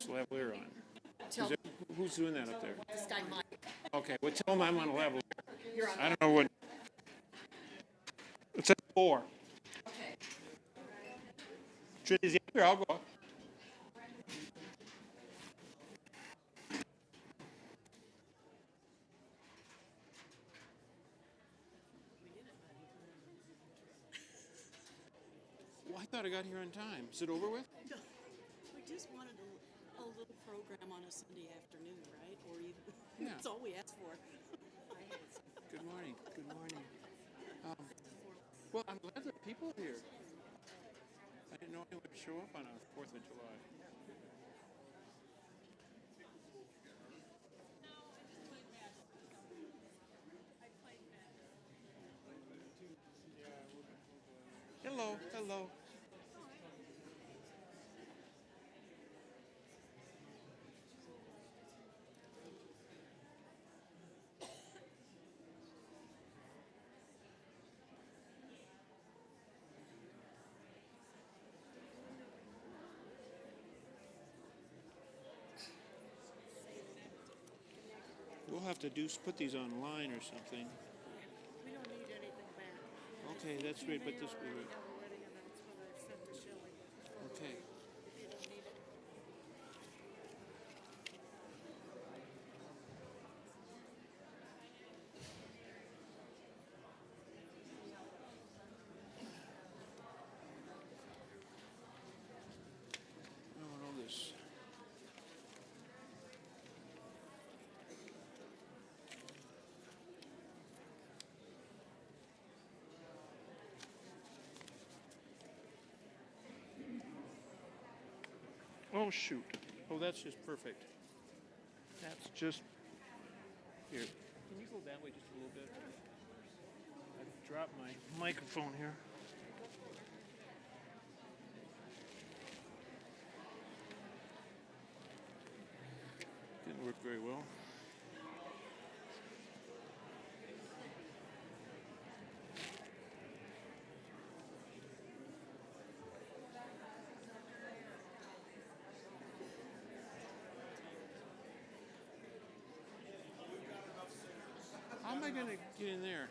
this lavalier on? Tell Who's doing that up there? this guy Mike. Okay, well, tell him I'm on a lavalier. You're on. I don't know what. It says 4. Okay. Is he up here? I'll go. Well, I thought I got here on time. Is it over with? No, we just wanted a little program on a Sunday afternoon, right? Or even, Yeah. that's all we asked for. Good morning. Good morning. Well, I'm glad there are people here. I didn't know anyone would show up on a 4th of July. Hello, hello. We'll have to put these online or something. We don't need anything back. Okay, that's great, but this will be Have a wedding, and that's what I've sent to Shelley. okay. If you don't need it. I don't know this. Oh shoot. Oh, that's just perfect. That's just here. Can you go that way just a little bit? I've dropped my microphone here. Didn't work very well. How am I going to get in there?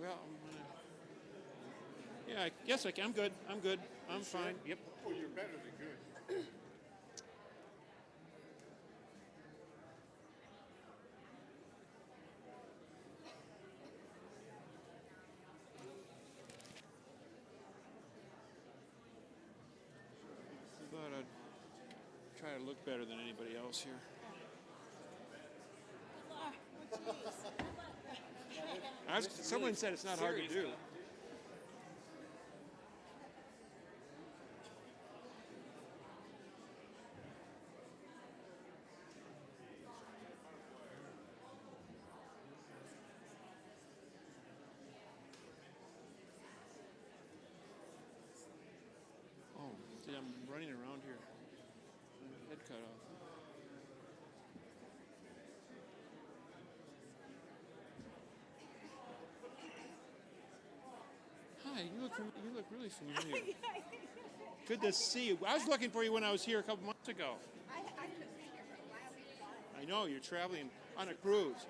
Well, I'm going to... Yeah, I guess I can. I'm good. I'm good. I'm fine. Yep. Oh, you're better than good. Thought I'd try to look better than anybody else here. Someone said it's not hard to do. Oh, see, I'm running around here. Head cut off. Hi, you look really familiar. Good to see you. I was looking for you when I was here a couple months ago. I couldn't be here for a while because I know you're traveling on a cruise.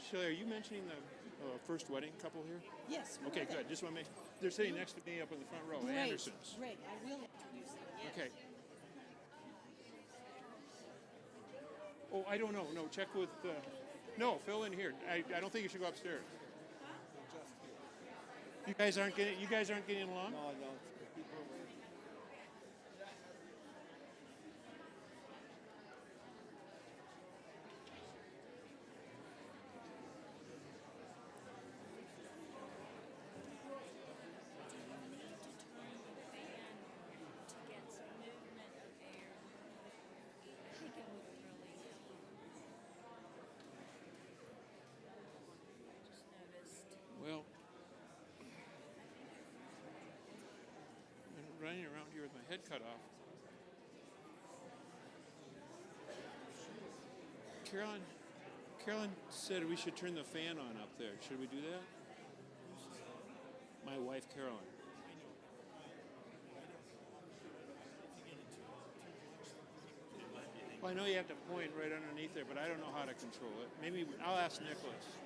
Shelley, are you mentioning the first wedding couple here? Yes. we're Okay, with it. good. Just want to make. They're sitting next to me up in the front row. Great. Andersons. Great. I will introduce them. Yes. Okay. Oh, I don't know. No, check with. No, fill in here. I don't think you should go upstairs. You guys aren't getting along. No. Well, I'm running around here with my head cut off. Carolyn said we should turn the fan on up there. Should we do that? My my wife, Carolyn. Well, I know you have to point right underneath there, but I don't know how to control it. Maybe I'll ask Nicholas.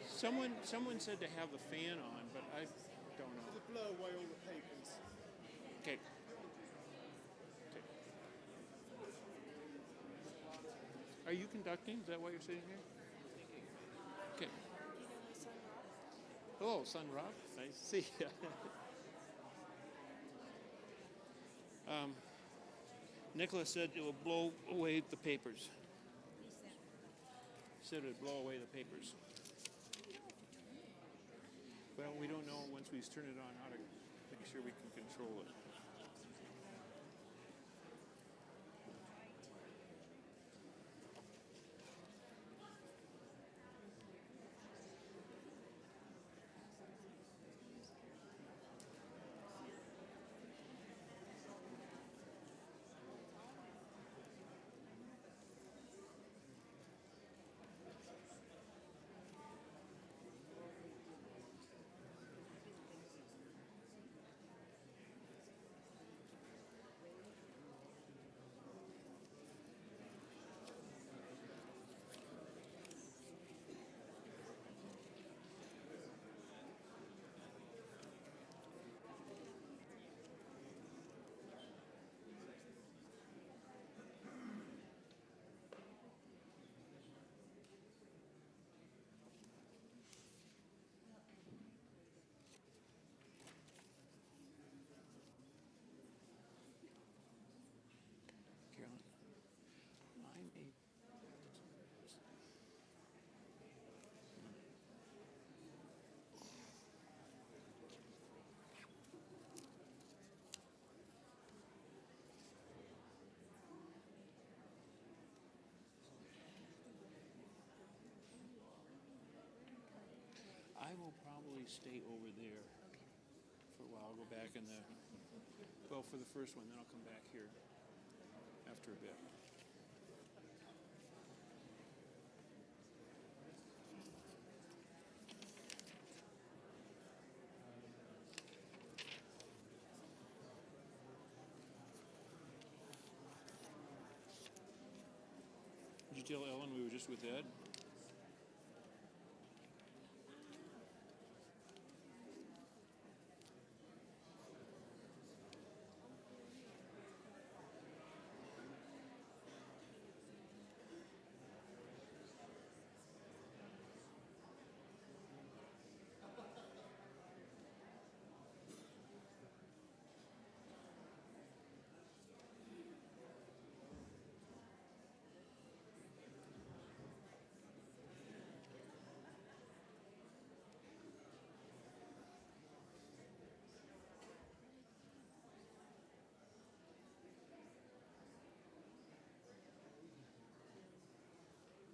Someone said to have the fan on, but I don't know. To blow away all the papers. Okay. Are you conducting? Is that why you're sitting here? Okay. Hello, son Rob. Nice to see you. Nicholas said it will blow away the papers. Said it would blow away the papers. Well, we don't know once we turn it on how to make sure we can control it. Carolyn, I'm a I will probably stay over there for a while. I'll go back for the first one, then I'll come back here after a bit. Did you tell Ellen we were just with Ed?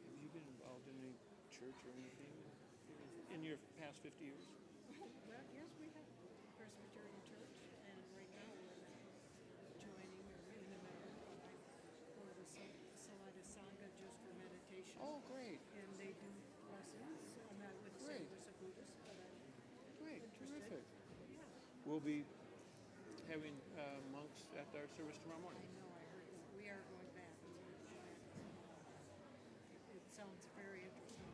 Have you been involved in any church or anything in your past 50 years? Well, yes, we have Presbyterian Church, and right now we're joining or in the middle for the Salida Sangha just for meditation. Oh, great. And they do lessons. I mean, I would say Great. I was a Buddhist, but I'm Great, interested. terrific. Yeah, We'll be having monks at our service tomorrow I morning. know. I heard that. We are going back. It sounds very interesting.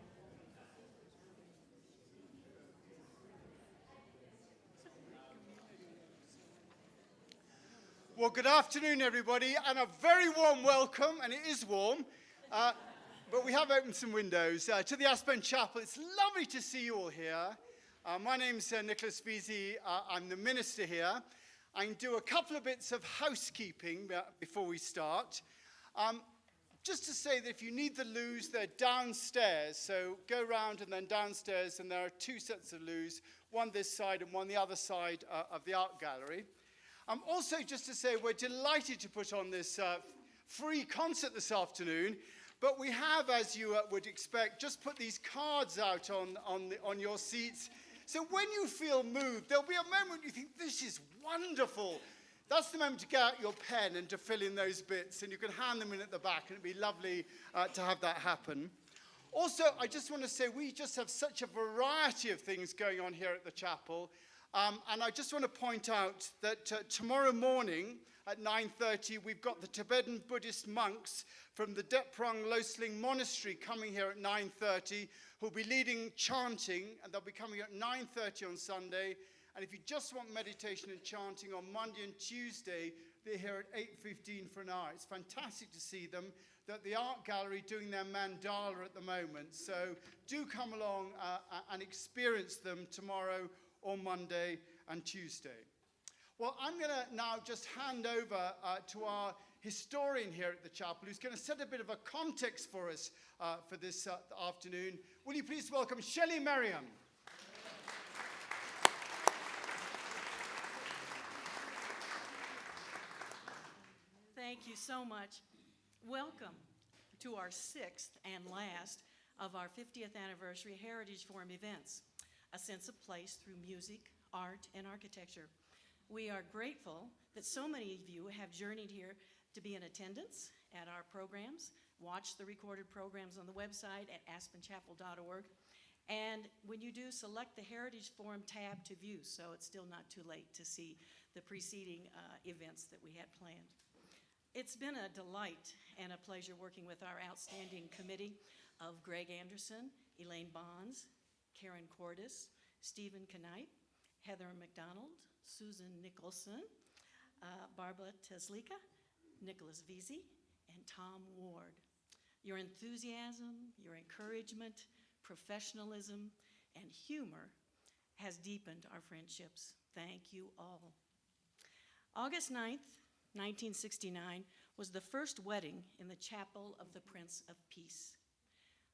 It's a great community. Well, good afternoon, everybody, and a very warm welcome, and it is warm, but we have opened some windows to the Aspen Chapel. It's lovely to see you all here. My name's Nicholas Veazey. I'm the minister here. I can do a couple of bits of housekeeping before we start. Just to say that if you need the loos, they're downstairs. So go round and then downstairs, and there are two sets of loos, one this side and one the other side of the art gallery. Also, just to say, we're delighted to put on this free concert this afternoon. But we have, as you would expect, just put these cards out on your seats. So when you feel moved, there'll be a moment you think, this is wonderful. That's the moment to get out your pen and to fill in those bits. And you can hand them in at the back, and it'd be lovely to have that happen. Also, I just want to say we just have such a variety of things going on here at the chapel. And I just want to point out that tomorrow morning at 9:30, we've got the Tibetan Buddhist monks from the Deprang Losling Monastery coming here at 9:30, who'll be leading chanting, and they'll be coming at 9:30 on Sunday. And if you just want meditation and chanting on Monday and Tuesday, they're here at 8:15 for an hour. It's fantastic to see them. They're at the art gallery doing their mandala at the moment. So do come along and experience them tomorrow or Monday and Tuesday. Well, I'm going to now just hand over to our historian here at the chapel, who's going to set a bit of a context for us for this afternoon. Will you please welcome Shelley Merriam? Thank you so much. Welcome to our 6th and last of our 50th anniversary Heritage Forum events, a sense of place through music, art, and architecture. We are grateful that so many of you have journeyed here to be in attendance at our programs, watch the recorded programs on the website at aspenchapel.org, and when you do, select the Heritage Forum tab to view, so it's still not too late to see the preceding events that we had planned. It's been a delight and a pleasure working with our outstanding committee of Greg Anderson, Elaine Bonds, Karen Cordis, Stephen Knight, Heather McDonald, Susan Nicholson, Barbara Teslika, Nicholas Veazey, and Tom Ward. Your enthusiasm, your encouragement, professionalism, and humor has deepened our friendships. Thank you all. August 9th, 1969 was the first wedding in the Chapel of the Prince of Peace.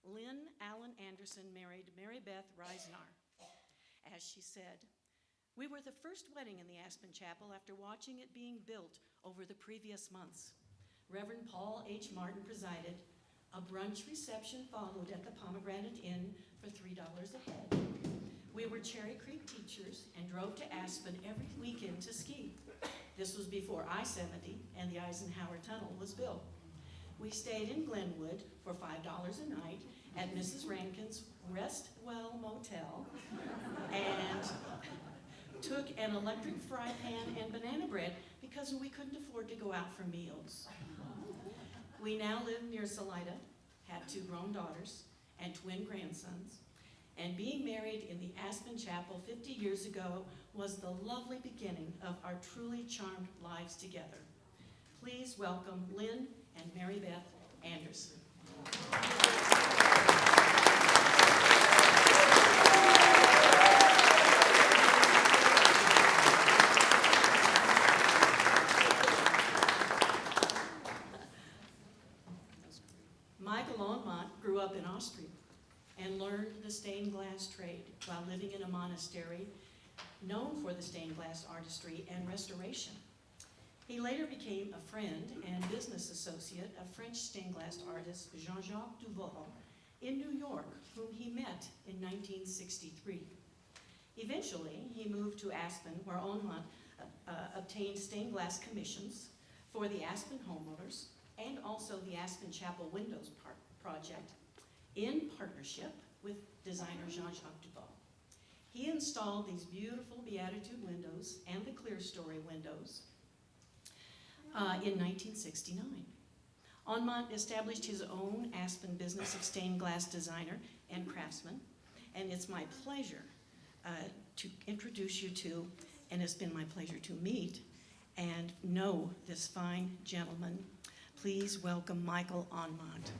Lynn Allen Anderson married Mary Beth Reisnar. As she said, "We were the first wedding in the Aspen Chapel after watching it being built over the previous months. Reverend Paul H. Martin presided. A brunch reception followed at the Pomegranate Inn for $3 a head. We were Cherry Creek teachers and drove to Aspen every weekend to ski. This was before I-70 and the Eisenhower Tunnel was built. We stayed in Glenwood for $5 a night at Mrs. Rankin's Rest Well Motel and took an electric fry pan and banana bread because we couldn't afford to go out for meals. We now live near Salida, have 2 grown daughters and twin grandsons, and being married in the Aspen Chapel 50 years ago was the lovely beginning of our truly charmed lives together. Please welcome Lynn and Mary Beth Anderson." Michael Onmont grew up in Austria and learned the stained glass trade while living in a monastery known for the stained glass artistry and restoration. He later became a friend and business associate of French stained glass artist Jean-Jacques Duval in New York, whom he met in 1963. Eventually, he moved to Aspen, where Onmont obtained stained glass commissions for the Aspen homeowners and also the Aspen Chapel Windows project in partnership with designer Jean-Jacques Duval. He installed these beautiful Beatitude windows and the Clear Story windows in 1969. Onmont established his own Aspen business of stained glass designer and craftsman, and it's my pleasure to introduce you to, and it's been my pleasure to meet and know this fine gentleman. Please welcome Michael Onmont.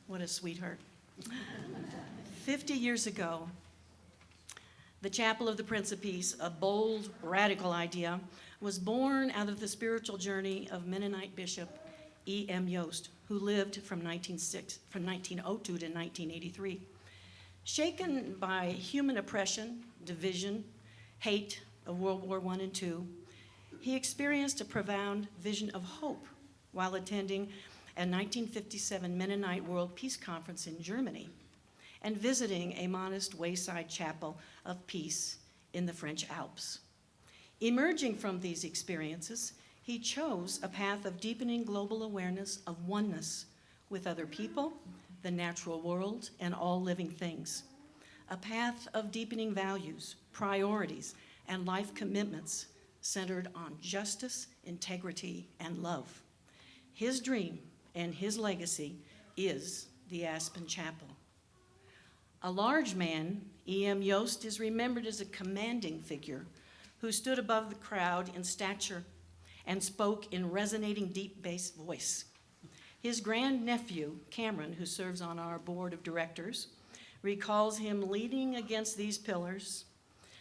What a sweetheart. 50 years ago, the Chapel of the Prince of Peace, a bold, radical idea, was born out of the spiritual journey of Mennonite Bishop E.M. Yost, who lived from 1902 to 1983. Shaken by human oppression, division, hate of World War I and II, he experienced a profound vision of hope while attending a 1957 Mennonite World Peace Conference in Germany. and visiting a modest wayside chapel of peace in the French Alps. Emerging from these experiences, he chose a path of deepening global awareness of oneness with other people, the natural world, and all living things. A path of deepening values, priorities, and life commitments centered on justice, integrity, and love. His dream and his legacy is the Aspen Chapel. A large man, E.M. Yost is remembered as a commanding figure who stood above the crowd in stature and spoke in resonating deep bass voice. His grandnephew, Cameron, who serves on our board of directors, recalls him leaning against these pillars,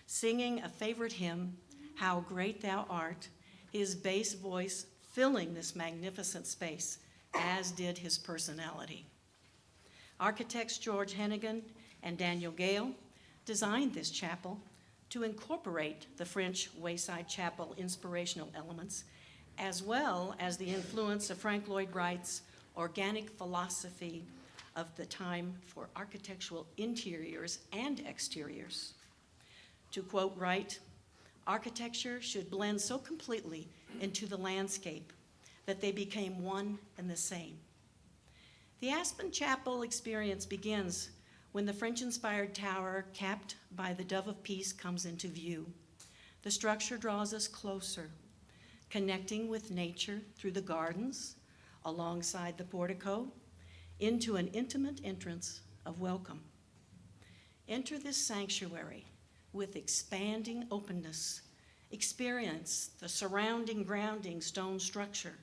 singing a favorite hymn, How Great Thou Art, his bass voice filling this magnificent space, as did his personality. Architects George Hennigan and Daniel Gale designed this chapel to incorporate the French Wayside Chapel inspirational elements, as well as the influence of Frank Lloyd Wright's organic philosophy of the time for architectural interiors and exteriors. To quote Wright, architecture should blend so completely into the landscape that they became one and the same. The Aspen Chapel experience begins when the French-inspired tower capped by the Dove of Peace comes into view. The structure draws us closer, connecting with nature through the gardens, alongside the portico, into an intimate entrance of welcome. Enter this sanctuary with expanding openness. Experience the surrounding grounding stone structure,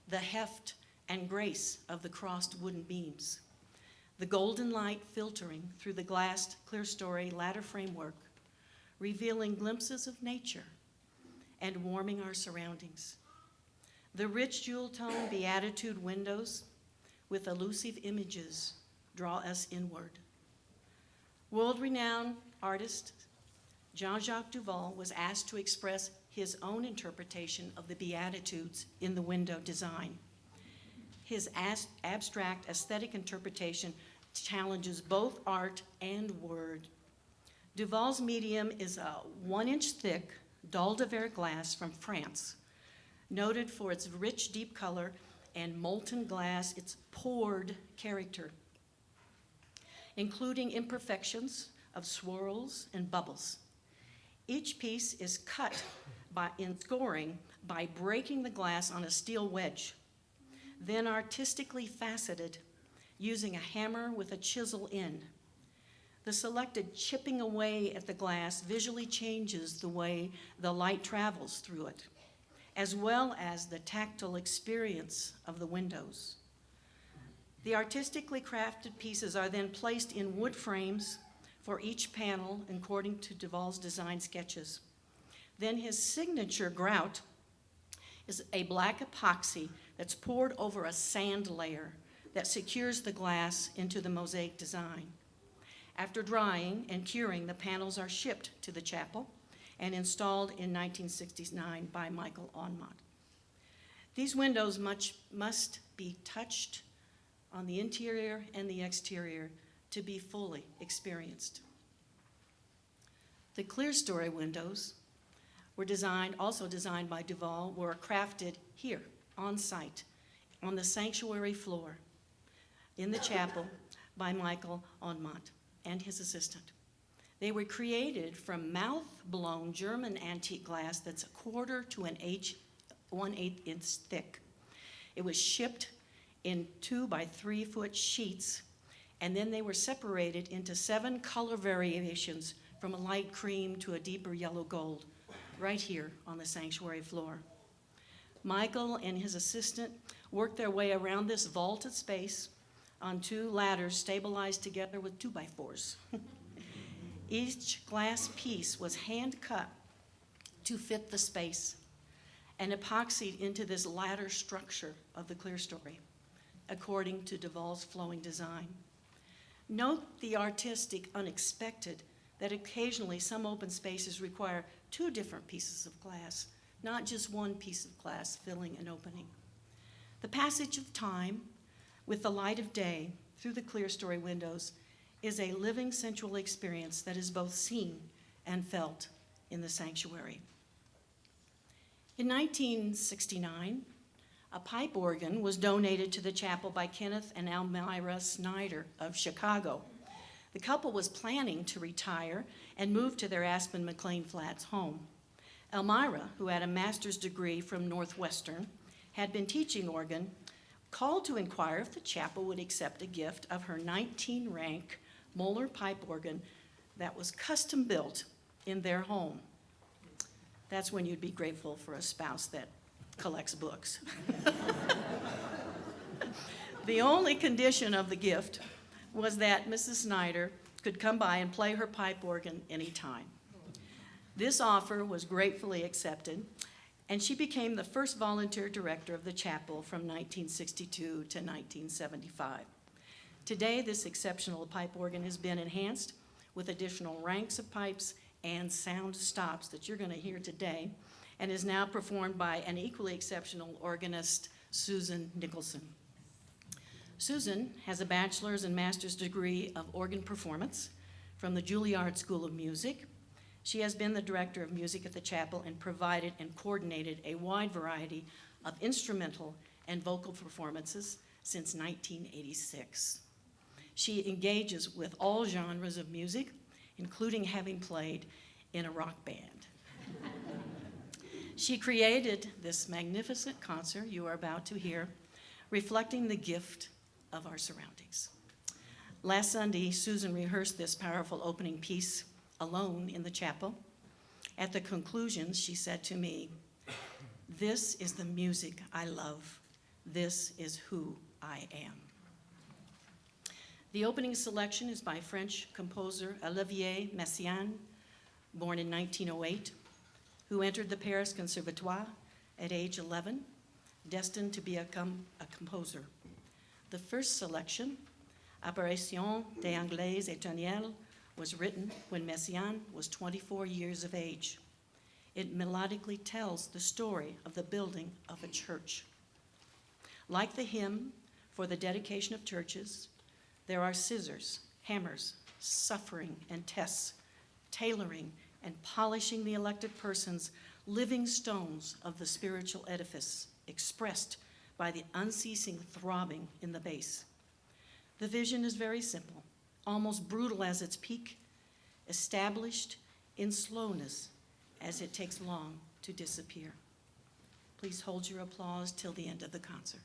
the heft and grace of the crossed wooden beams, the golden light filtering through the glassed clerestory ladder framework, revealing glimpses of nature and warming our surroundings. The rich jewel-tone beatitude windows with elusive images draw us inward. World-renowned artist Jean-Jacques Duval was asked to express his own interpretation of the Beatitudes in the window design. His abstract aesthetic interpretation challenges both art and word. Duval's medium is a 1-inch thick Dalle de Verre glass from France, noted for its rich, deep color and molten glass, its poured character, including imperfections of swirls and bubbles. Each piece is cut in scoring by breaking the glass on a steel wedge, then artistically faceted using a hammer with a chisel end. The selected chipping away at the glass visually changes the way the light travels through it, as well as the tactile experience of the windows. The artistically crafted pieces are then placed in wood frames for each panel according to Duval's design sketches. Then his signature grout is a black epoxy that's poured over a sand layer that secures the glass into the mosaic design. After drying and curing, the panels are shipped to the chapel and installed in 1969 by Michael Onmont. These windows must be touched on the interior and the exterior to be fully experienced. The clerestory windows were also designed by Duval, were crafted here on site on the sanctuary floor in the chapel by Michael Onmont and his assistant. They were created from mouth-blown German antique glass that's 1/4 to 1/8 inch thick. It was shipped in 2 by 3 foot sheets, and then they were separated into 7 color variations from a light cream to a deeper yellow gold, right here on the sanctuary floor. Michael and his assistant worked their way around this vaulted space on 2 ladders stabilized together with 2x4s. Each glass piece was hand cut to fit the space and epoxied into this ladder structure of the clerestory, according to Duval's flowing design. Note the artistic unexpected that occasionally some open spaces require 2 different pieces of glass, not just 1 piece of glass filling an opening. The passage of time with the light of day through the clerestory windows is a living sensual experience that is both seen and felt in the sanctuary. In 1969, a pipe organ was donated to the chapel by Kenneth and Elmira Snyder of Chicago. The couple was planning to retire and move to their Aspen McLean Flats home. Elmira, who had a master's degree from Northwestern, had been teaching organ, called to inquire if the chapel would accept a gift of her 19-rank Moeller pipe organ that was custom built in their home. That's when you'd be grateful for a spouse that collects books. The only condition of the gift was that Mrs. Snyder could come by and play her pipe organ anytime. This offer was gratefully accepted, and she became the first volunteer director of the chapel from 1962 to 1975. Today, this exceptional pipe organ has been enhanced with additional ranks of pipes and sound stops that you're going to hear today, and is now performed by an equally exceptional organist, Susan Nicholson. Susan has a bachelor's and master's degree of organ performance from the Juilliard School of Music. She has been the director of music at the chapel and provided and coordinated a wide variety of instrumental and vocal performances since 1986. She engages with all genres of music, including having played in a rock band. She created this magnificent concert you are about to hear, reflecting the gift of our surroundings. Last Sunday, Susan rehearsed this powerful opening piece alone in the chapel. At the conclusion, she said to me, "This is the music I love. This is who I am." The opening selection is by French composer Olivier Messiaen, born in 1908, who entered the Paris Conservatoire at age 11, destined to become a composer. The first selection, Apparition des Anglais Éternels, was written when Messiaen was 24 years of age. It melodically tells the story of the building of a church. Like the hymn for the dedication of churches, there are scissors, hammers, suffering, and tests, tailoring and polishing the elected person's living stones of the spiritual edifice, expressed by the unceasing throbbing in the bass. The vision is very simple, almost brutal as its peak, established in slowness as it takes long to disappear. Please hold your applause till the end of the concert.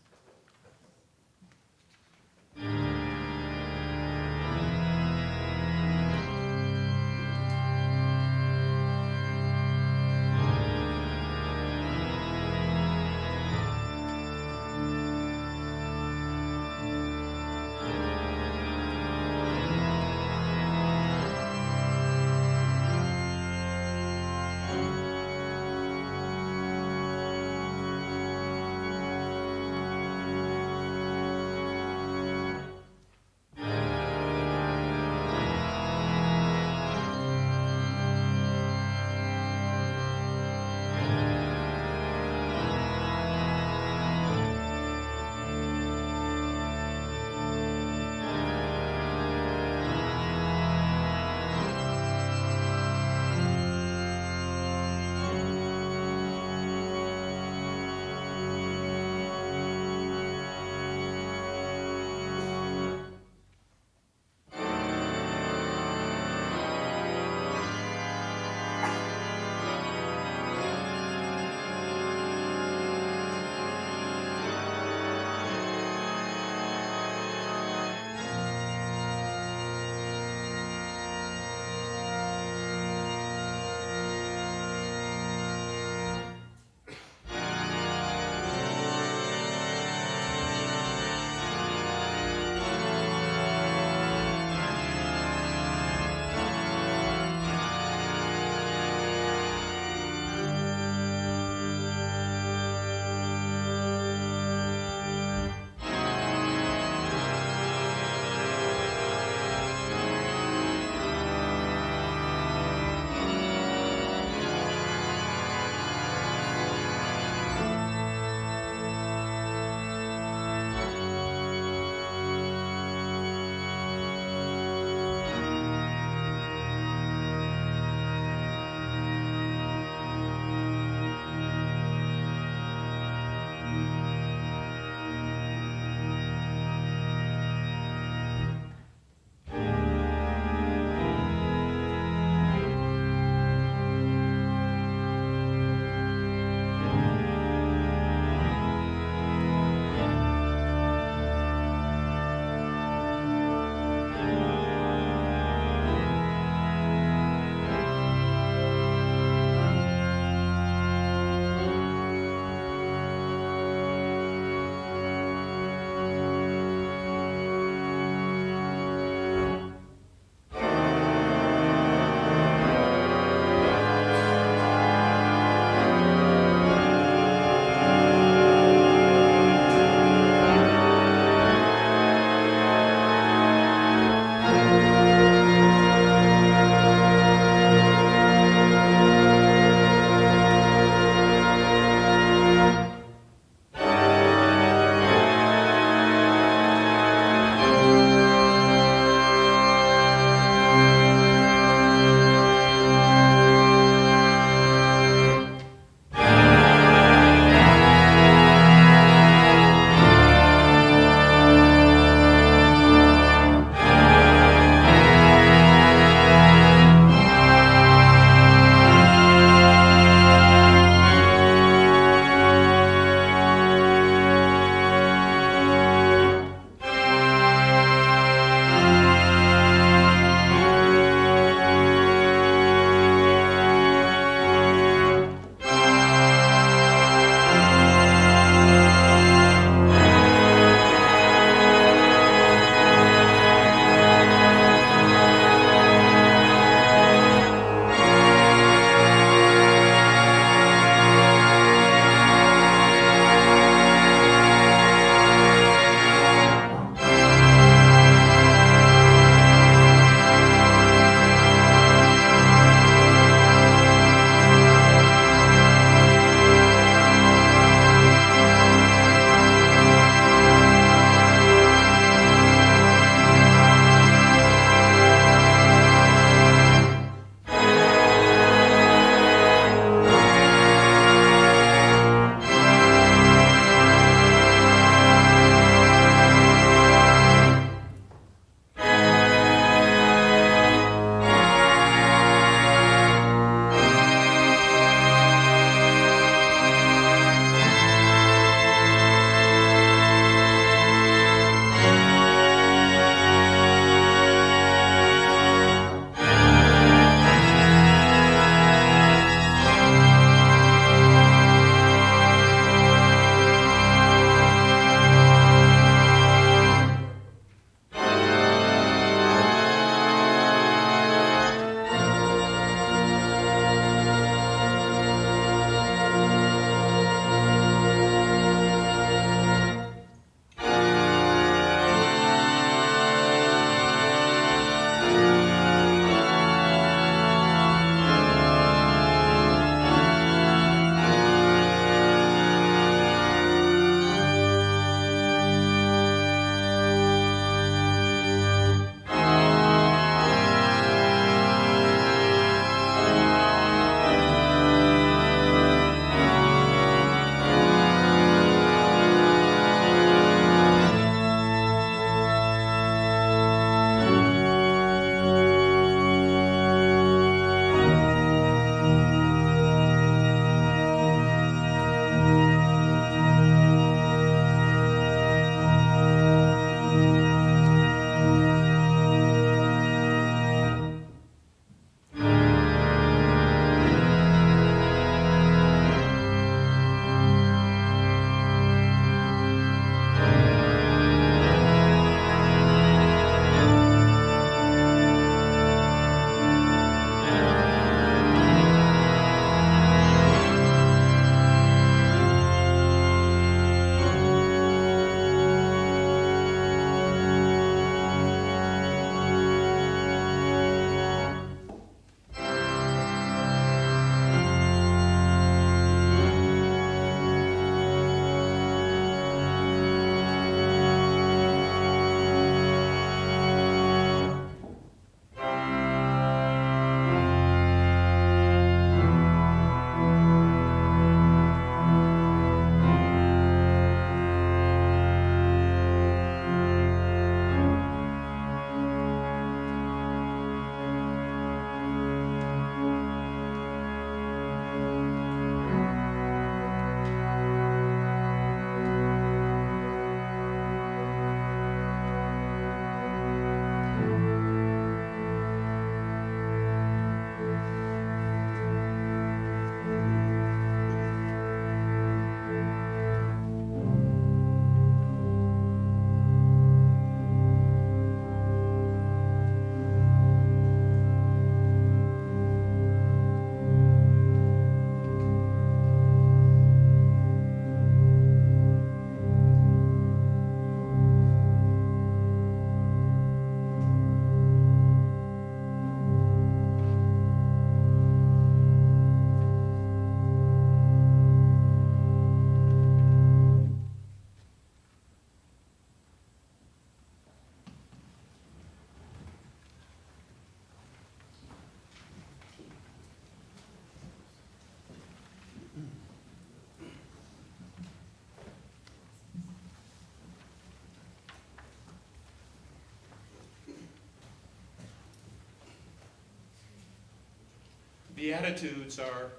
Beatitudes are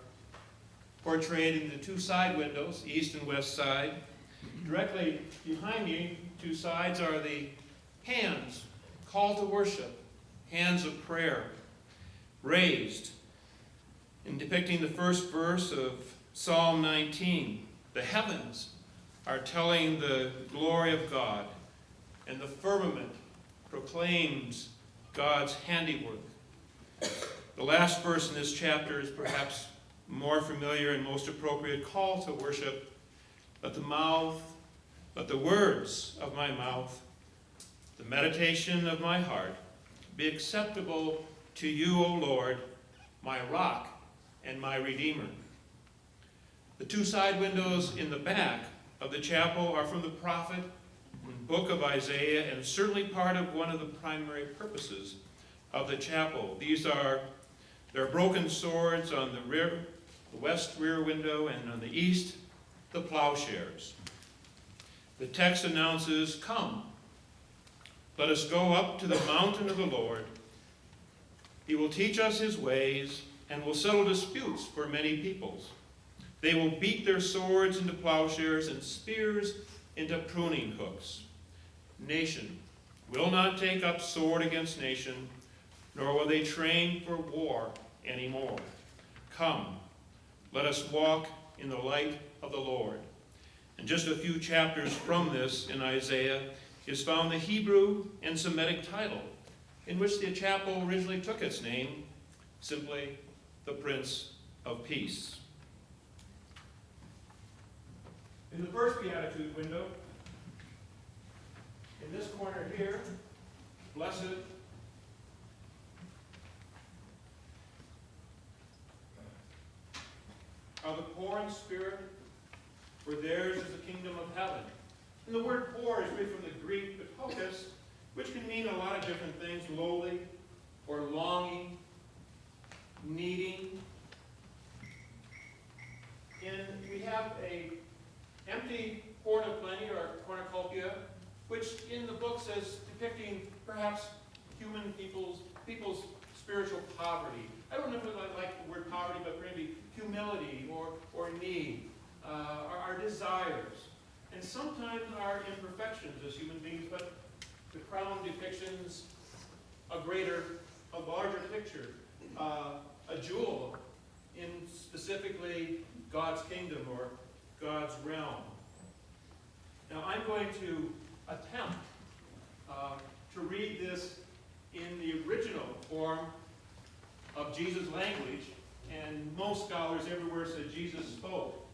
portrayed in the two side windows, east and west side. Directly behind me, two sides, are the hands, call to worship, hands of prayer, raised, in depicting the first verse of Psalm 19. The heavens are telling the glory of God, and the firmament proclaims God's handiwork. The last verse in this chapter is perhaps more familiar and most appropriate, call to worship. Let the words of my mouth, the meditation of my heart, be acceptable to you, O Lord, my rock and my redeemer. The two side windows in the back of the chapel are from the prophet and book of Isaiah, and certainly part of one of the primary purposes of the chapel. There are broken swords on the west rear window, and on the east, the plowshares. The text announces, "Come, let us go up to the mountain of the Lord. He will teach us his ways and will settle disputes for many peoples. They will beat their swords into plowshares and spears into pruning hooks. Nation will not take up sword against nation, nor will they train for war anymore. Come, let us walk in the light of the Lord." And just a few chapters from this in Isaiah is found the Hebrew and Semitic title, in which the chapel originally took its name, simply the Prince of Peace. In the first Beatitude window, in this corner here, blessed are the poor in spirit, for theirs is the kingdom of heaven. And the word poor is really from the Greek ptochos, which can mean a lot of different things: lowly, or longing, needing. And we have a empty cornucopia or cornucopia, which in the book says depicting perhaps people's spiritual poverty. I don't know if I like the word poverty, but maybe humility or need, our desires, and sometimes our imperfections as human beings, but the crown depictions a larger picture, a jewel in specifically God's kingdom or God's realm. Now I'm going to attempt to read this in the original form of Jesus' language, and most scholars everywhere say Jesus spoke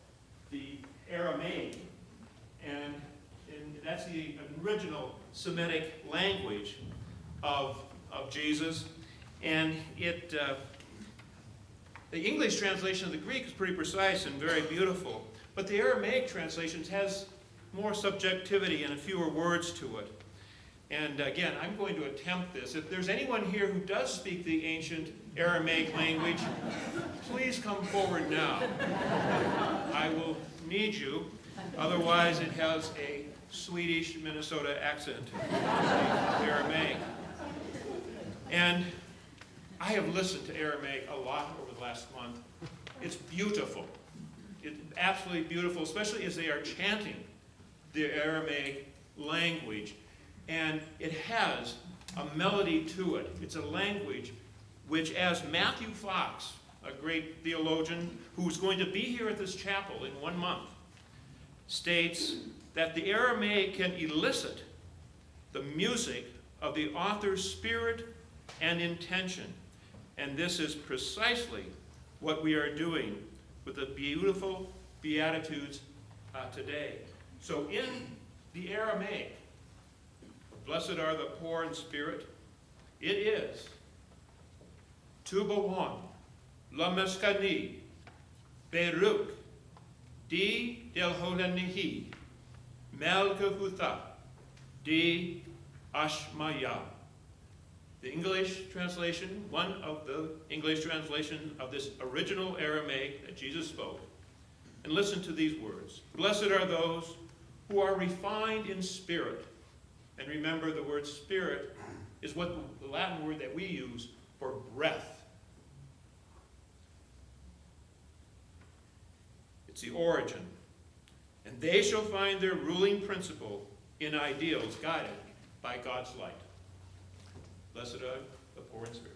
the Aramaic, and that's the original Semitic language of Jesus. And the English translation of the Greek is pretty precise and very beautiful, but the Aramaic translation has more subjectivity and fewer words to it. And again, I'm going to attempt this. If there's anyone here who does speak the ancient Aramaic language, please come forward now. I will need you. Otherwise, it has a Swedish Minnesota accent, Aramaic. And I have listened to Aramaic a lot over the last month. It's beautiful. It's absolutely beautiful, especially as they are chanting the Aramaic language. And it has a melody to it. It's a language which, as Matthew Fox, a great theologian who's going to be here at this chapel in 1 month, states that the Aramaic can elicit the music of the author's spirit and intention. And this is precisely what we are doing with the beautiful Beatitudes today. So in the Aramaic, blessed are the poor in spirit, it is Tubawan, Lameskani, Beruk, Di del Holenihi, Melkahutha, Di Ashmaya. The English translation, one of the English translations of this original Aramaic that Jesus spoke. And listen to these words. Blessed are those who are refined in spirit. And remember, the word spirit is what the Latin word that we use for breath. It's the origin. And they shall find their ruling principle in ideals guided by God's light. Blessed are the poor in spirit.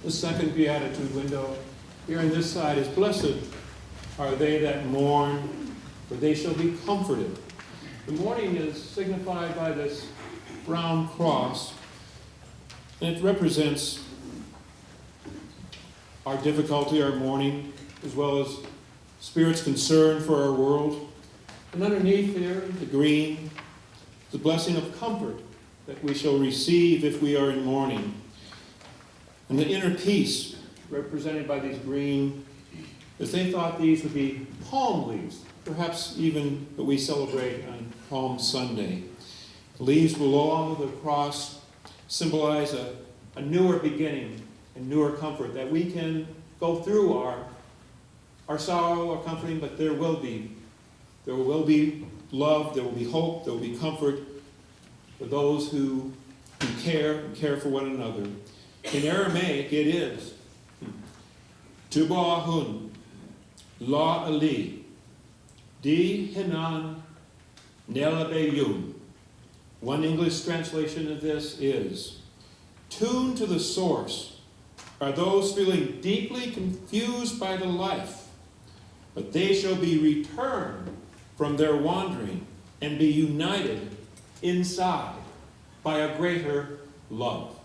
The second beatitude window here on this side is, blessed are they that mourn, for they shall be comforted. The mourning is signified by this brown cross, and it represents our difficulty, our mourning, as well as Spirit's concern for our world. And underneath there, the green, the blessing of comfort that we shall receive if we are in mourning. And the inner peace, represented by these green, as they thought these would be palm leaves, perhaps even that we celebrate on Palm Sunday. The leaves along with the cross symbolize a newer beginning and newer comfort, that we can go through our sorrow, our comforting, but there will be love, there will be hope, there will be comfort for those who care and care for one another. In Aramaic, it is Tubahun, La Ali, Di Hinan Nelabeyun. One English translation of this is, tuned to the source are those feeling deeply confused by the life, but they shall be returned from their wandering and be united inside by a greater love.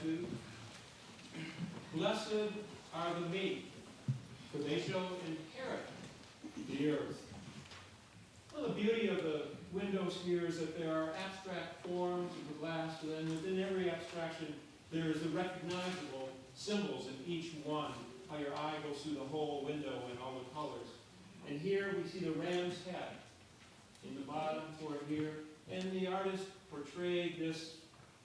Beatitude. Blessed are the meek, for they shall inherit the earth. Well, the beauty of the windows here is that there are abstract forms of the glass, and then within every abstraction there is the recognizable symbols in each one, how your eye goes through the whole window and all the colors. And here we see the ram's head in the bottom toward here, and the artist portrayed this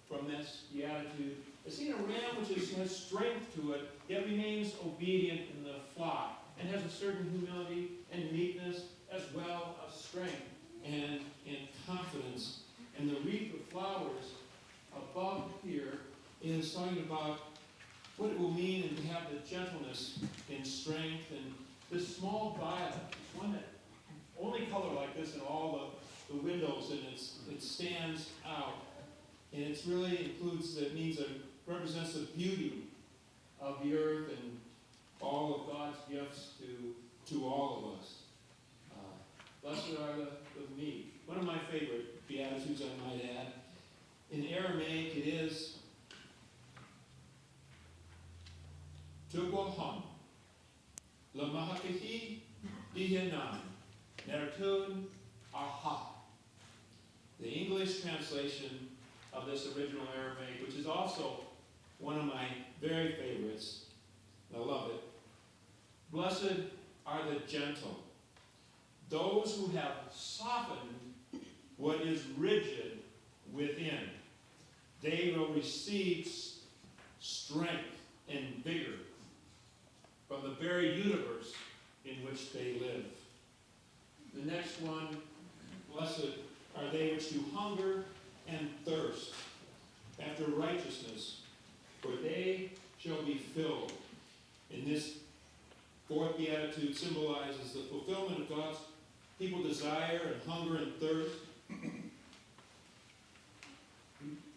from this beatitude. I've seen a ram which has strength to it, yet remains obedient in the flock, and has a certain humility and meekness, as well as strength and confidence. And the wreath of flowers above here is talking about what it will mean to have the gentleness and strength. And this small violet, one that only color like this in all the windows, and it stands out. And it really includes, it means it represents the beauty of the earth and all of God's gifts to all of us. Blessed are the meek. One of my favorite beatitudes, I might add. In Aramaic, it is Tugohon, Lamahakahi Dihanan, Nertun Aha. The English translation of this original Aramaic, which is also one of my very favorites. I love it. Blessed are the gentle, those who have softened what is rigid within. They will receive strength and vigor from the very universe in which they live. The next one, blessed are they which do hunger and thirst after righteousness, for they shall be filled. And this fourth beatitude symbolizes the fulfillment of God's people desire and hunger and thirst.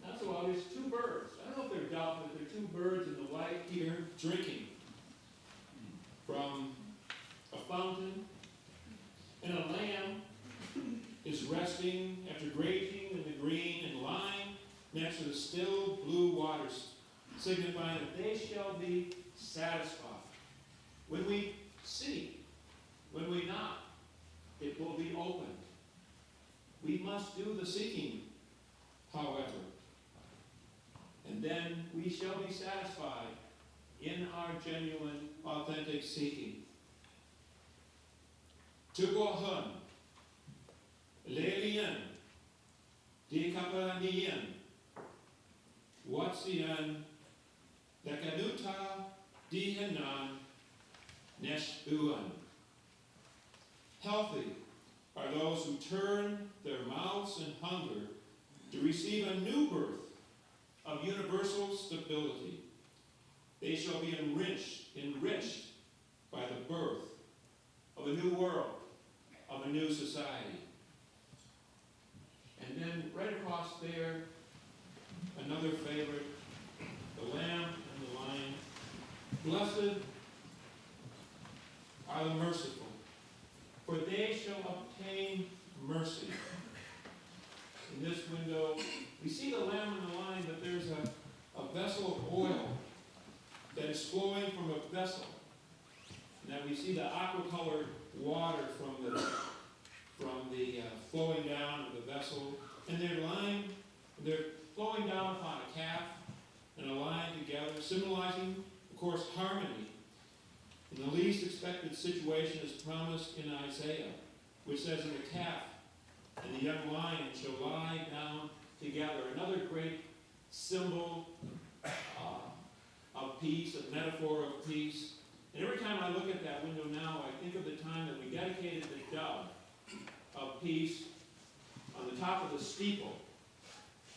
Not so obvious, two birds. I don't know if they're doubtful, but there are two birds in the white here drinking from a fountain, and a lamb is resting after grazing in the green and lying next to the still blue waters, signifying that they shall be satisfied. When we seek, when we knock, it will be opened. We must do the seeking, however, and then we shall be satisfied in our genuine, authentic seeking. Tugohun, Lelian, Dikapanian, Watsian, Dekanuta, Dihanan, Neshuan. Healthy are those who turn their mouths in hunger to receive a new birth of universal stability. They shall be enriched by the birth of a new world, of a new society. And then right across there, another favorite, the lamb and the lion. Blessed are the merciful, for they shall obtain mercy. In this window, we see the lamb and the lion, but there's a vessel of oil that is flowing from a vessel. And that we see the aqua-colored water from the flowing down of the vessel. And they're flowing down upon a calf and a lion together, symbolizing, of course, harmony. And the least expected situation is promised in Isaiah, which says, "And the calf and the young lion shall lie down together." Another great symbol of peace, a metaphor of peace. And every time I look at that window now, I think of the time that we dedicated the dove of peace on the top of the steeple,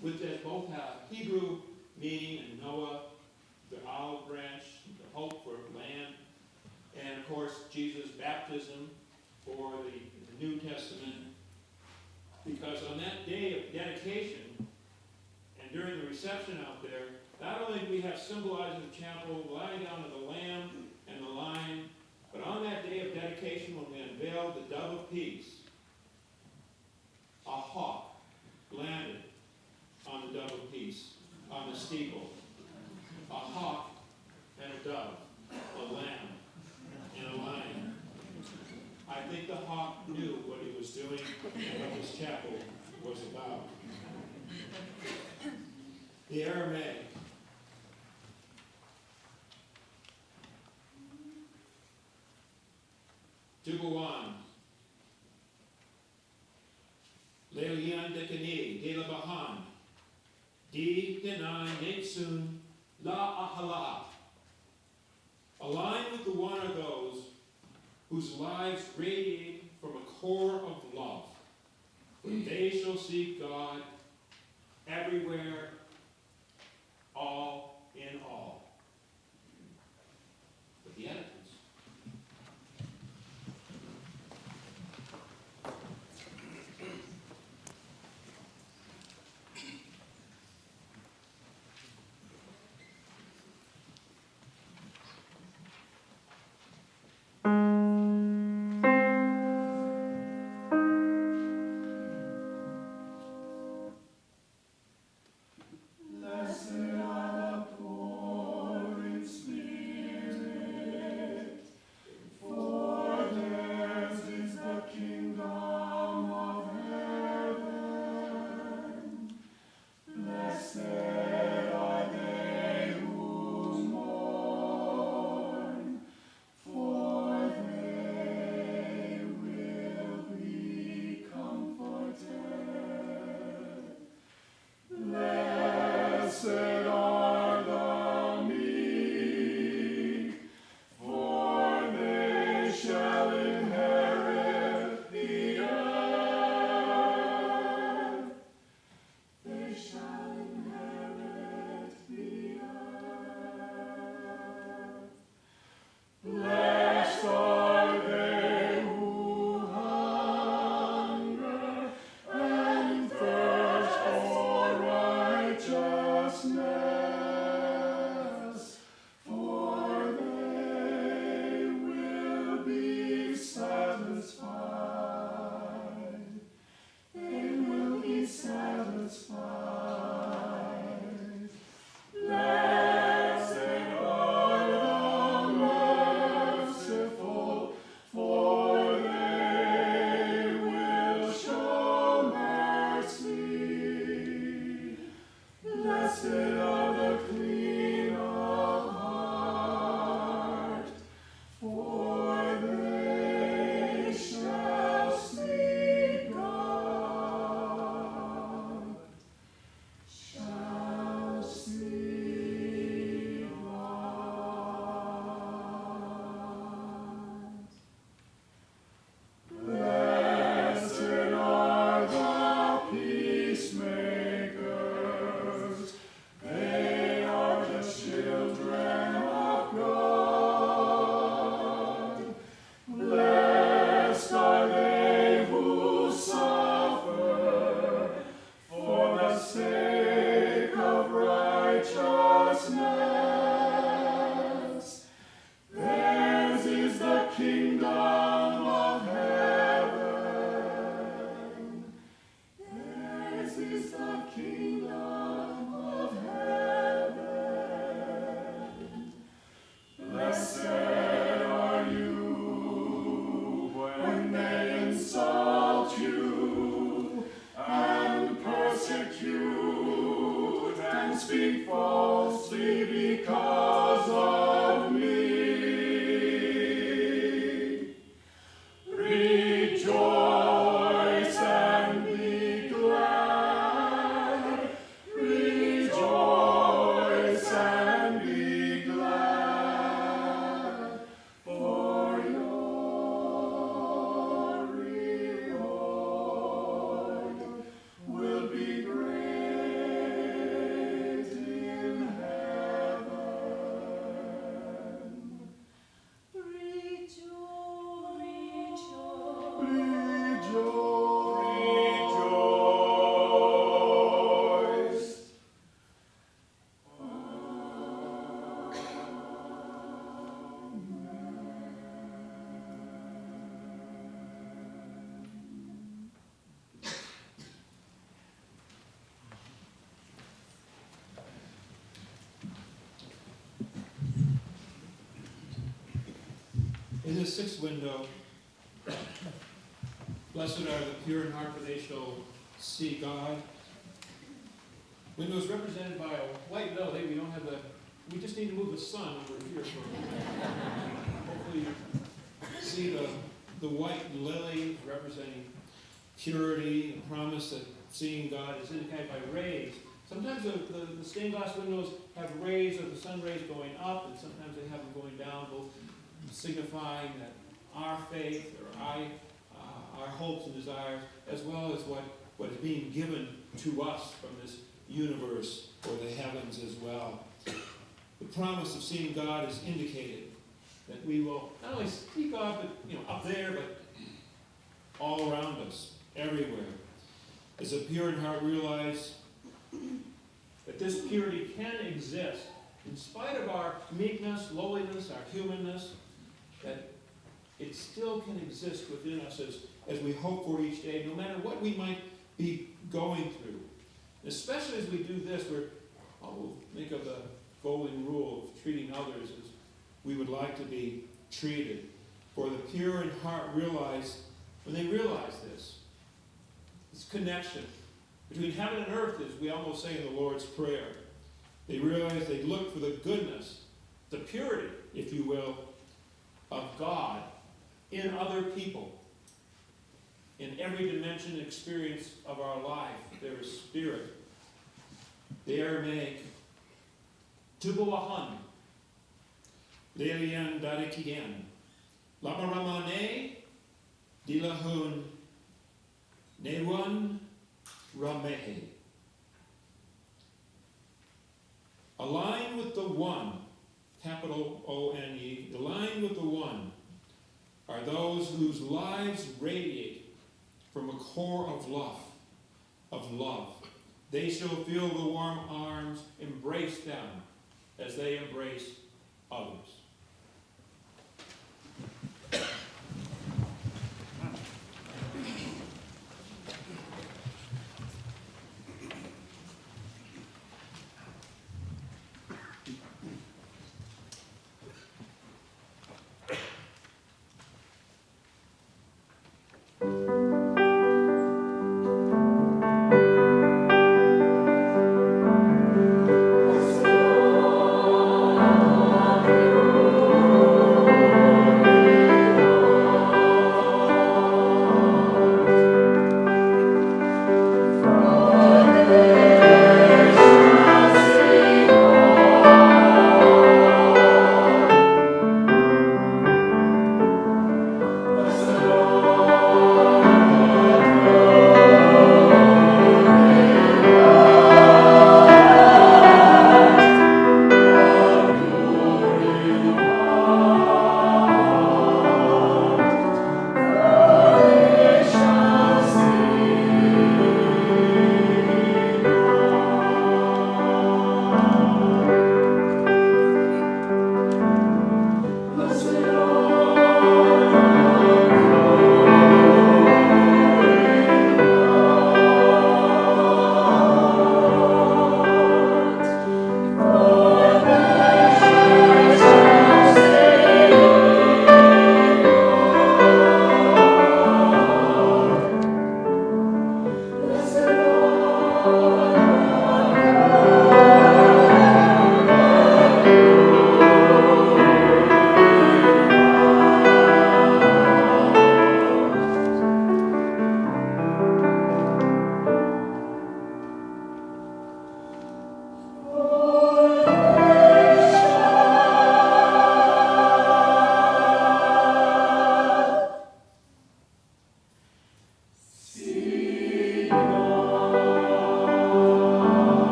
which both have Hebrew meaning and Noah, the olive branch, the hope for land, and of course Jesus' baptism for the New Testament. Because on that day of dedication, and during the reception out there, not only do we have symbolizing the chapel, lying down of the lamb and the lion, but on that day of dedication when we unveiled the dove of peace, a hawk landed on the dove of peace, on the steeple. this chapel was about. The Aramaic. Dubuan. Leilian Dekani, De La Bahan. Di Denai Netsun La Ahala. Align with the one are those whose lives radiate from a core of love. For they shall seek God everywhere, all in all. But the editors. In the sixth window, Blessed are the pure in heart, for they shall see God. Windows represented by a white dove. Hey, we don't have the. We just need to move the sun over here for. Hopefully, you see the white lily representing purity, a promise that seeing God is indicated by rays. Sometimes the stained glass windows have rays of the sun rays going up, and sometimes they have them going down, both signifying that our faith or our hopes and desires, as well as what is being given to us from this universe or the heavens as well. The promise of seeing God is indicated that we will not only see God, but up there, but all around us, everywhere. As a pure in heart realize that this purity can exist in spite of our meekness, lowliness, our humanness, that it still can exist within us as we hope for each day, no matter what we might be going through. Especially as we do this, we'll think of the golden rule of treating others as we would like to be treated. For the pure in heart realize, when they realize this connection between heaven and earth, as we almost say in the Lord's Prayer, they realize they look for the goodness, the purity, if you will, of God in other people. In every dimension and experience of our life, there is spirit. The Aramaic, Tubuahan, Lelian Darikian, Labaramane, Dilahun, Newan, Ramehe. Align with the one, capital O-N-E, align with the one are those whose lives radiate from a core of love. They shall feel the warm arms embrace them as they embrace others.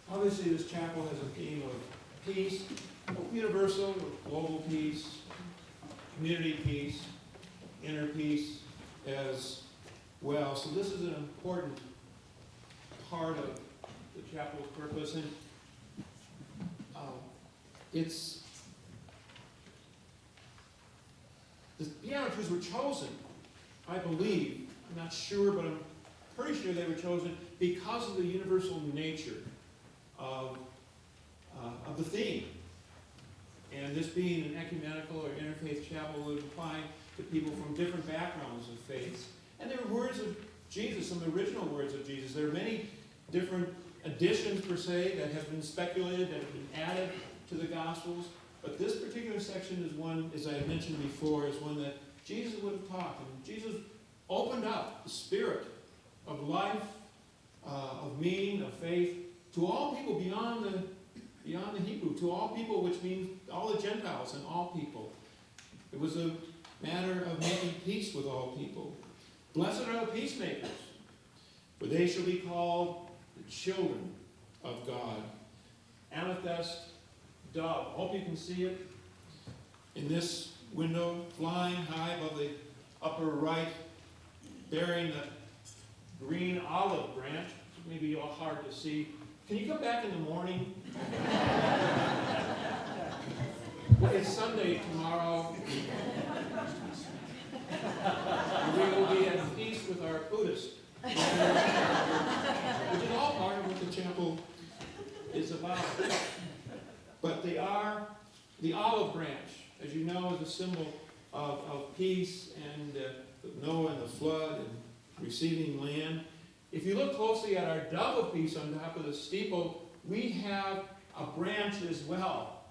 Obviously, this chapel has a theme of peace, universal, global peace, community peace, inner peace, as well. So this is an important part of the chapel's purpose, and it's the Beatitudes were chosen, I believe. I'm not sure, but I'm pretty sure they were chosen because of the universal nature of the theme. And this being an ecumenical or interfaith chapel would apply to people from different backgrounds of faiths. And there are words of Jesus, some original words of Jesus. There are many different additions, per se, that have been speculated, that have been added to the Gospels. But this particular section is one, as I mentioned before, is one that Jesus would have taught. And Jesus opened up the spirit of life, of meaning, of faith, to all people beyond the Hebrew, to all people, which means all the Gentiles and all people. It was a matter of making peace with all people. Blessed are the peacemakers, for they shall be called the children of God. Amethyst dove. I hope you can see it in this window, flying high above the upper right, bearing the green olive branch. Maybe all hard to see. Can you come back in the morning? It's Sunday tomorrow. We will be at peace with our Buddhist, which is all part of what the chapel is about. But they are the olive branch, as you know, is a symbol of peace and Noah and the flood and receiving land. If you look closely at our dove of peace on top of the steeple, we have a branch as well.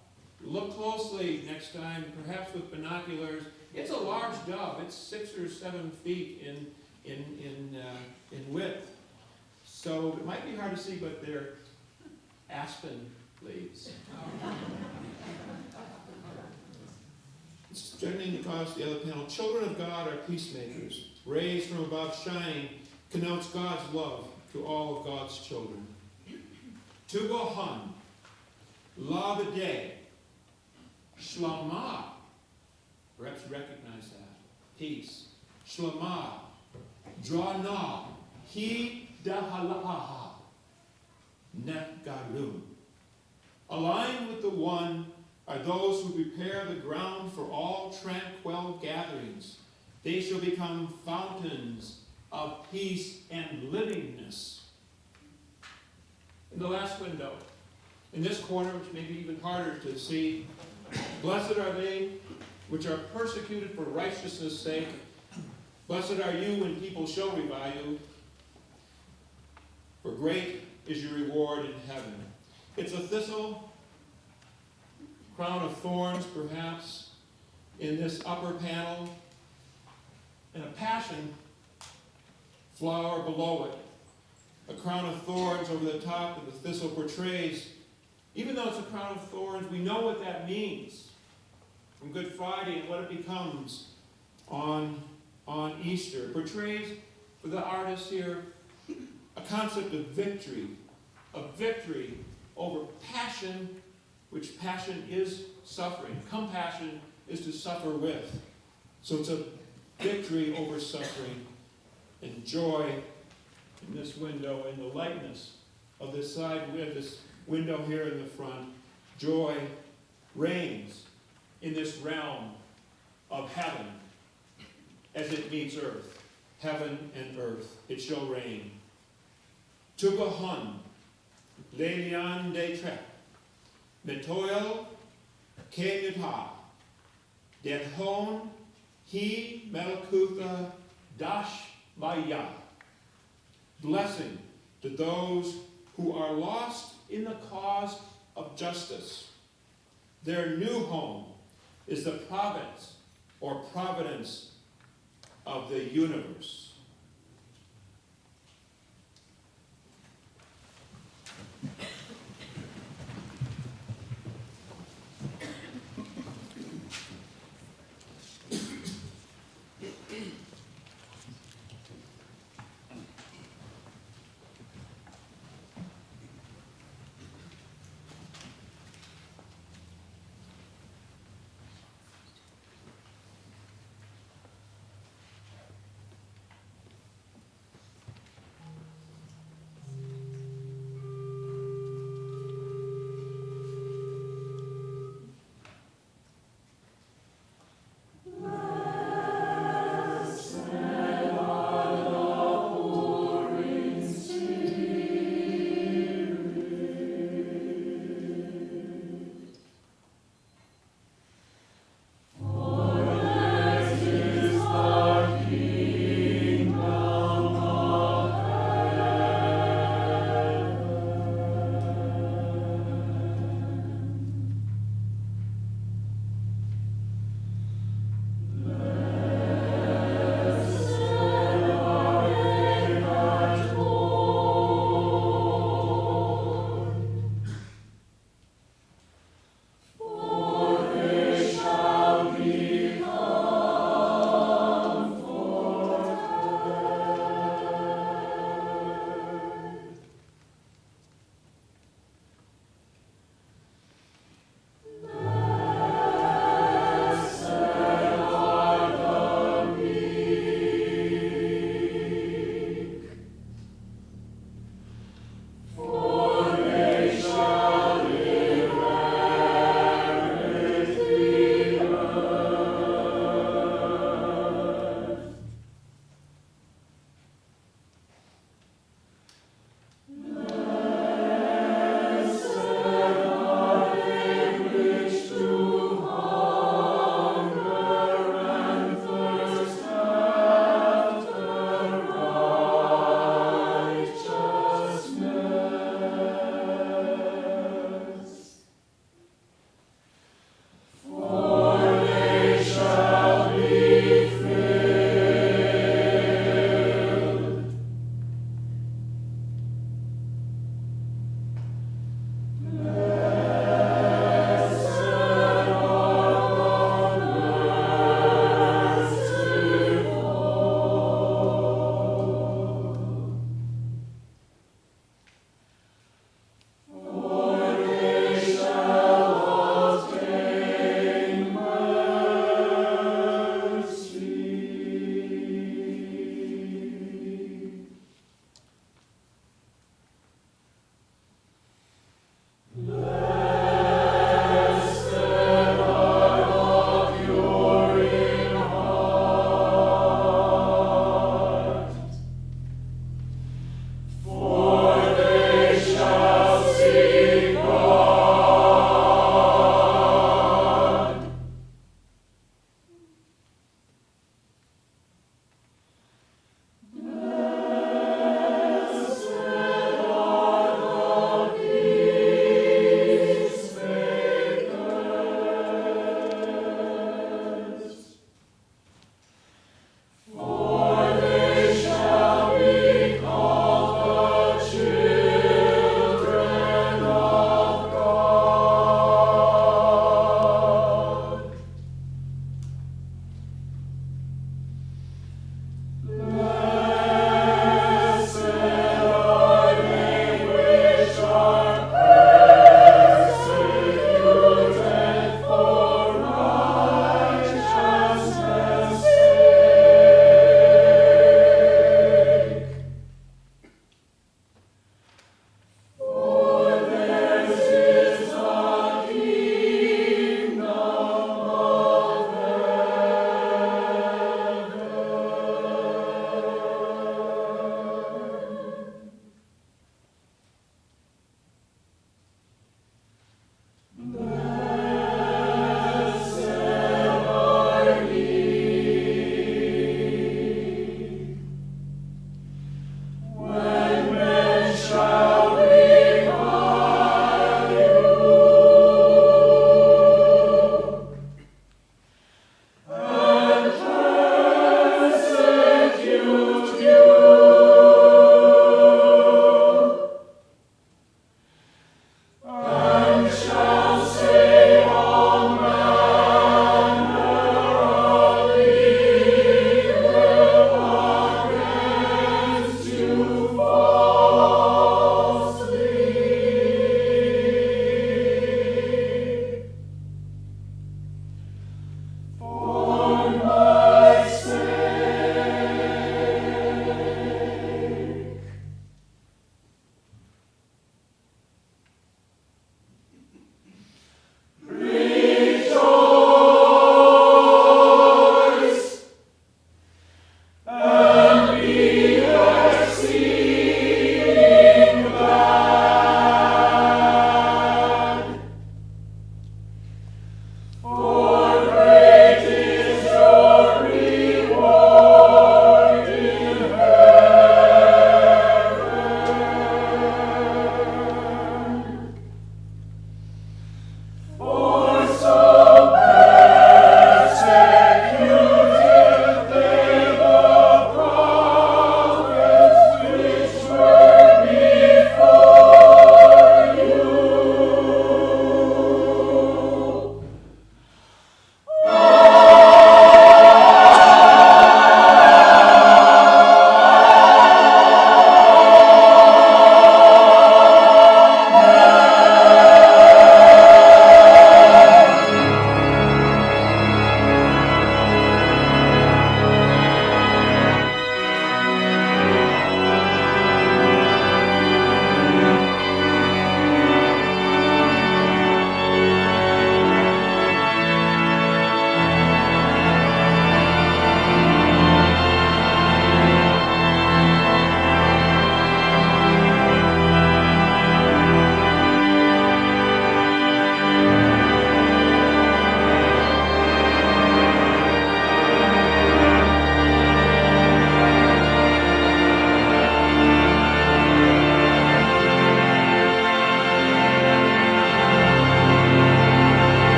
Look closely next time, perhaps with binoculars. It's a large dove. It's 6 or 7 feet in width. So it might be hard to see, but they're aspen leaves. Strengthening across the other panel. Children of God are peacemakers. Rays from above shining connotes God's love to all of God's children. Tugohan, Lavade, Shlama. Perhaps you recognize that. Peace. Shlama. Drana. He dahalaha. Netgarum. Aligned with the one are those who prepare the ground for all tranquil gatherings. They shall become fountains of peace and livingness. In the last window, in this corner, which may be even harder to see, blessed are they which are persecuted for righteousness' sake. Blessed are you when people shall revile you, for great is your reward in heaven. It's a thistle, crown of thorns, perhaps, in this upper panel, and a passion flower below it. A crown of thorns over the top of the thistle portrays, even though it's a crown of thorns, we know what that means from Good Friday and what it becomes on Easter. It portrays, for the artist here, a concept of victory over passion, which passion is suffering. Compassion is to suffer with. So it's a victory over suffering, and joy in this window, in the lightness of this side window, this window here in the front. Joy reigns in this realm of heaven as it meets earth. Heaven and earth, it shall reign. Tugahan, Leilian de Trek, Metoil, Kenyuta, Dethon, He Melkutha, Dash Maya. Blessing to those who are lost in the cause of justice. Their new home is the province or providence of the universe.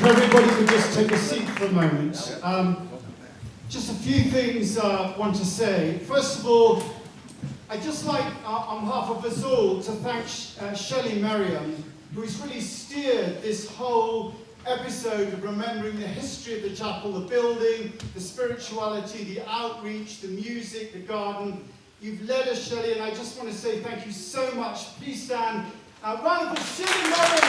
if everybody could just take a seat for a moment. Just a few things I want to say. First of all, I'd just like, on behalf of us all, to thank Shelley Merriam, who's really steered this whole episode of remembering the history of the chapel, the building, the spirituality, the outreach, the music, the garden. You've led us, Shelley, and I just want to say thank you so much. Please stand. Round for Shelley Merriam.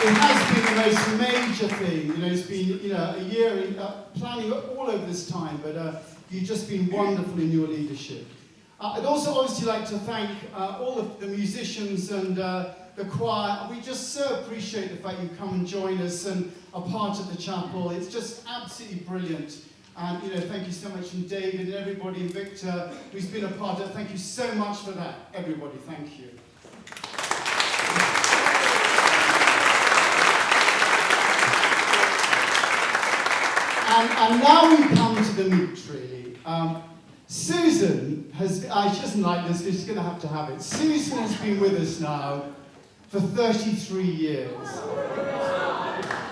It has been the most major thing. It's been a year in planning all over this time, but you've just been wonderful in your leadership. I'd also obviously like to thank all of the musicians and the choir. We just so appreciate the fact you come and join us and are part of the chapel. It's just absolutely brilliant. And thank you so much, and David and everybody, and Victor, who's been a part of it. Thank you so much for that, everybody. Thank you. And now we come to the meat, really. Susan she doesn't like this, but she's going to have it. Susan has been with us now for 33 years.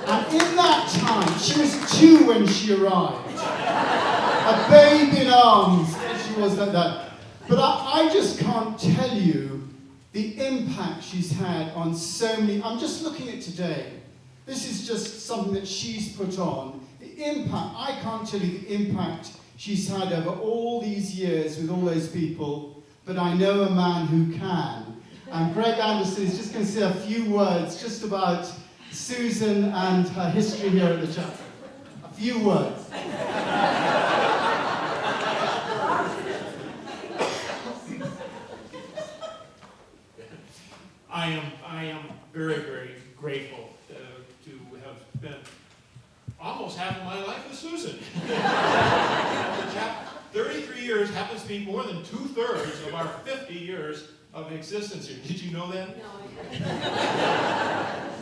And in that time, she was 2 when she arrived. A babe in arms, and she was like that. But I just can't tell you the impact she's had on so many. I'm just looking at today. This is just something that she's put on. Impact, I can't tell you the impact she's had over all these years with all those people, but I know a man who can. And Greg Anderson is just going to say a few words just about Susan and her history here at the chapel. A few words. I am very, very grateful to have spent almost half of my life with Susan. 33 years happens to be more than 2/3 of our 50 years of existence here. Did you know that? No.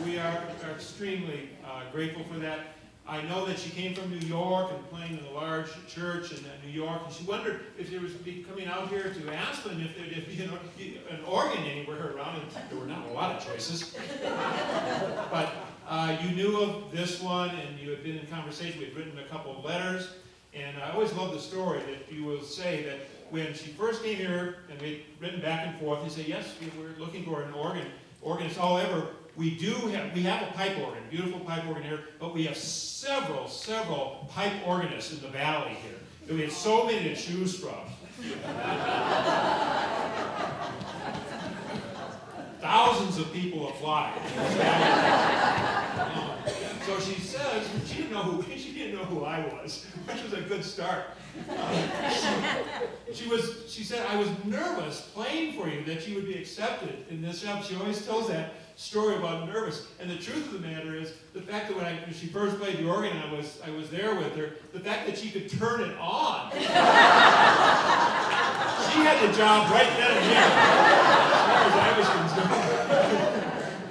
We are extremely grateful for that. I know that she came from New York and playing in a large church in New York, and she wondered if there was coming out here to Aspen if there'd be an organ anywhere around, and there were not a lot of choices. But you knew of this one, and you had been in conversation. We had written a couple of letters, and I always love the story that you will say that when she first came here, and we'd written back and forth, you say, yes, we're looking for an organist. However, we have a pipe organ, beautiful pipe organ here, but we have several pipe organists in the valley here. And we had so many to choose from. Thousands of people applied. So she says she didn't know who I was, which was a good start. She said, I was nervous playing for you that you would be accepted in this job. She always tells that story about nervous. And the truth of the matter is, the fact that when she first played the organ, I was there with her, the fact that she could turn it on. She had the job right then and there, as far as I was concerned.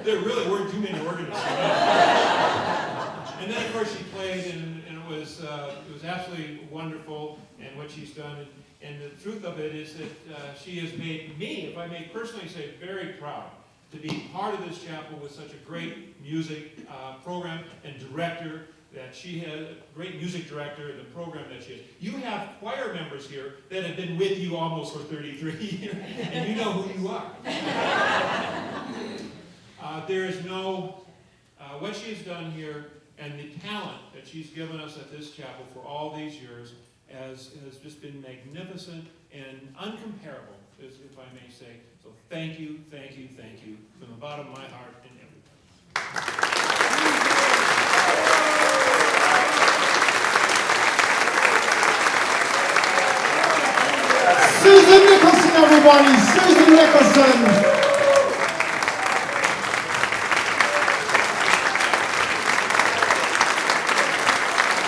There really weren't too many organists. And then, of course, she played, and it was absolutely wonderful, and what she's done. And the truth of it is that she has made me, if I may personally say, very proud to be part of this chapel with such a great music program and director that she has, a great music director and the program that she has. You have choir members here that have been with you almost for 33 years, and you know who you are. There is no, what she has done here and the talent that she's given us at this chapel for all these years has just been magnificent and uncomparable, if I may say. So thank you from the bottom of my heart and everybody. Susan Nicholson, everybody! Susan Nicholson!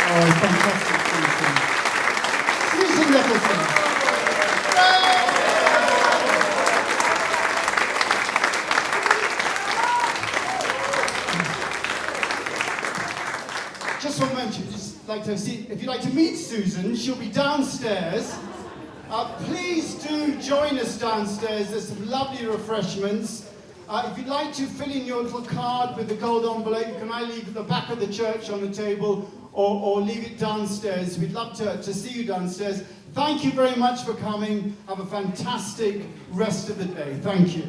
Oh, fantastic, Susan. Susan Nicholson. Just one moment, just like to see, if you'd like to meet Susan, she'll be downstairs. Please do join us downstairs. There's some lovely refreshments. If you'd like to fill in your little card with the gold envelope, you can either leave it at the back of the church on the table or leave it downstairs. We'd love to see you downstairs. Thank you very much for coming. Have a fantastic rest of the day. Thank you.